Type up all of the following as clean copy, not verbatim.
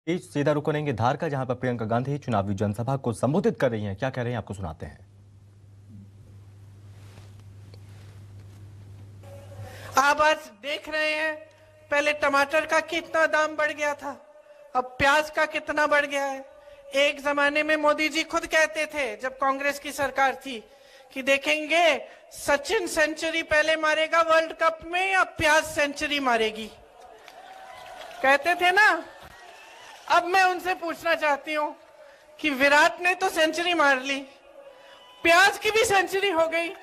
सीधा रुख करेंगे धार का, जहां पर प्रियंका गांधी चुनावी जनसभा को संबोधित कर रही हैं। क्या कह रही हैं आपको सुनाते हैं। आप आज देख रहे हैं, पहले टमाटर का कितना दाम बढ़ गया था, अब प्याज का कितना बढ़ गया है। एक जमाने में मोदी जी खुद कहते थे, जब कांग्रेस की सरकार थी, कि देखेंगे सचिन सेंचुरी पहले मारेगा वर्ल्ड कप में या प्याज सेंचुरी मारेगी, कहते थे ना। अब मैं उनसे पूछना चाहती हूं कि विराट ने तो सेंचुरी मार ली, प्याज की भी सेंचुरी हो गई,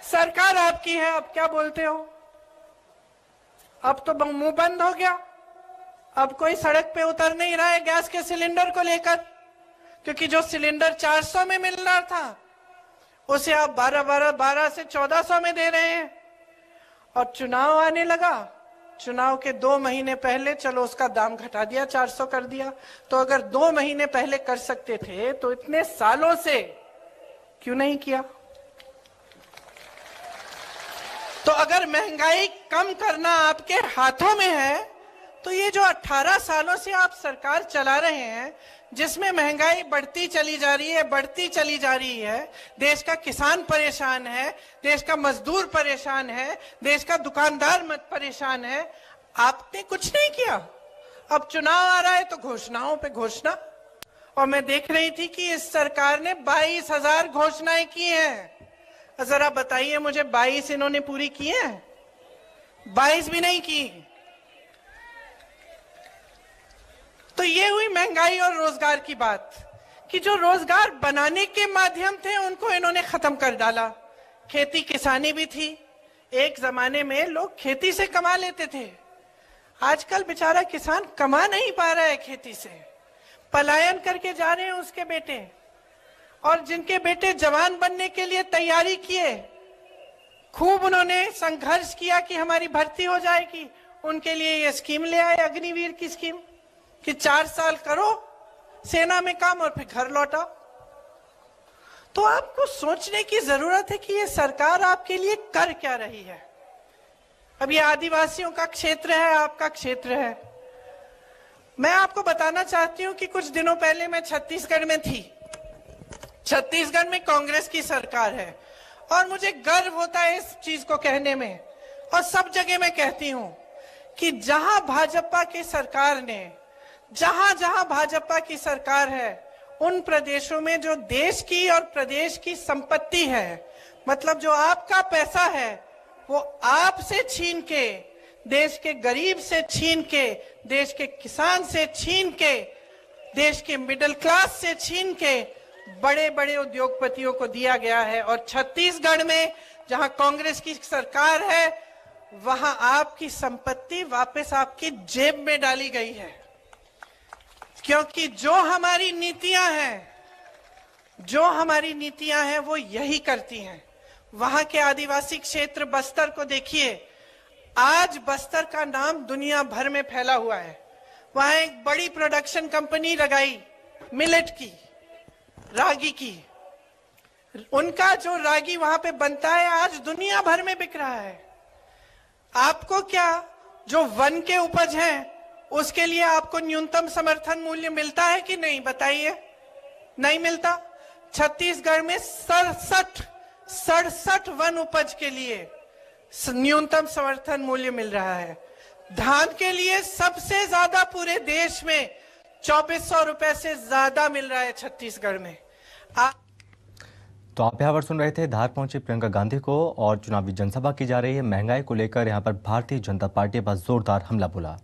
सरकार आपकी है, अब क्या बोलते हो? अब तो मुंह बंद हो गया। अब कोई सड़क पे उतर नहीं रहा है गैस के सिलेंडर को लेकर, क्योंकि जो सिलेंडर 400 में मिल रहा था उसे आप 12 से 1400 में दे रहे हैं। और चुनाव आने लगा, चुनाव के 2 महीने पहले चलो उसका दाम घटा दिया, 400 कर दिया। तो अगर 2 महीने पहले कर सकते थे तो इतने सालों से क्यों नहीं किया? तो अगर महंगाई कम करना आपके हाथों में है, तो ये जो 18 सालों से आप सरकार चला रहे हैं, जिसमें महंगाई बढ़ती चली जा रही है, देश का किसान परेशान है, देश का मजदूर परेशान है, देश का दुकानदार परेशान है, आपने कुछ नहीं किया। अब चुनाव आ रहा है तो घोषणाओं पे घोषणा। और मैं देख रही थी कि इस सरकार ने 22,000 घोषणाएं की हैं। जरा बताइए मुझे, 22 इन्होंने पूरी की हैं? 22 भी नहीं की। तो ये हुई महंगाई और रोजगार की बात, कि जो रोजगार बनाने के माध्यम थे उनको इन्होंने खत्म कर डाला। खेती किसानी भी थी, एक जमाने में लोग खेती से कमा लेते थे, आजकल बेचारा किसान कमा नहीं पा रहा है खेती से, पलायन करके जा रहे हैं उसके बेटे। और जिनके बेटे जवान बनने के लिए तैयारी किए, खूब उन्होंने संघर्ष किया कि हमारी भर्ती हो जाएगी, उनके लिए ये स्कीम ले आए, अग्निवीर की स्कीम, कि 4 साल करो सेना में काम और फिर घर लौटाओ। तो आपको सोचने की जरूरत है कि ये सरकार आपके लिए कर क्या रही है। अब ये आदिवासियों का क्षेत्र है, आपका क्षेत्र है। मैं आपको बताना चाहती हूं कि कुछ दिनों पहले मैं छत्तीसगढ़ में थी। छत्तीसगढ़ में कांग्रेस की सरकार है और मुझे गर्व होता है इस चीज को कहने में, और सब जगह मैं कहती हूं कि जहां भाजपा की सरकार ने, जहां जहां भाजपा की सरकार है, उन प्रदेशों में जो देश की और प्रदेश की संपत्ति है, मतलब जो आपका पैसा है, वो आपसे छीन के, देश के गरीब से छीन के, देश के किसान से छीन के, देश के मिडिल क्लास से छीन के बड़े बड़े उद्योगपतियों को दिया गया है। और छत्तीसगढ़ में जहां कांग्रेस की सरकार है, वहां आपकी संपत्ति वापस आपकी जेब में डाली गई है। क्योंकि जो हमारी नीतियां हैं वो यही करती हैं। वहां के आदिवासी क्षेत्र बस्तर को देखिए, आज बस्तर का नाम दुनिया भर में फैला हुआ है। वहां एक बड़ी प्रोडक्शन कंपनी लगाई मिलेट की, रागी की। उनका जो रागी वहां पे बनता है आज दुनिया भर में बिक रहा है। आपको क्या, जो वन के उपज हैं उसके लिए आपको न्यूनतम समर्थन मूल्य मिलता है कि नहीं, बताइए? नहीं मिलता। छत्तीसगढ़ में 67 वन उपज के लिए न्यूनतम समर्थन मूल्य मिल रहा है। धान के लिए सबसे ज्यादा पूरे देश में 2400 रुपए से ज्यादा मिल रहा है छत्तीसगढ़ में। तो आप यहाँ पर सुन रहे थे, धार पहुंची प्रियंका गांधी को और चुनावी जनसभा की जा रही है। महंगाई को लेकर यहाँ पर भारतीय जनता पार्टी पर जोरदार हमला बोला।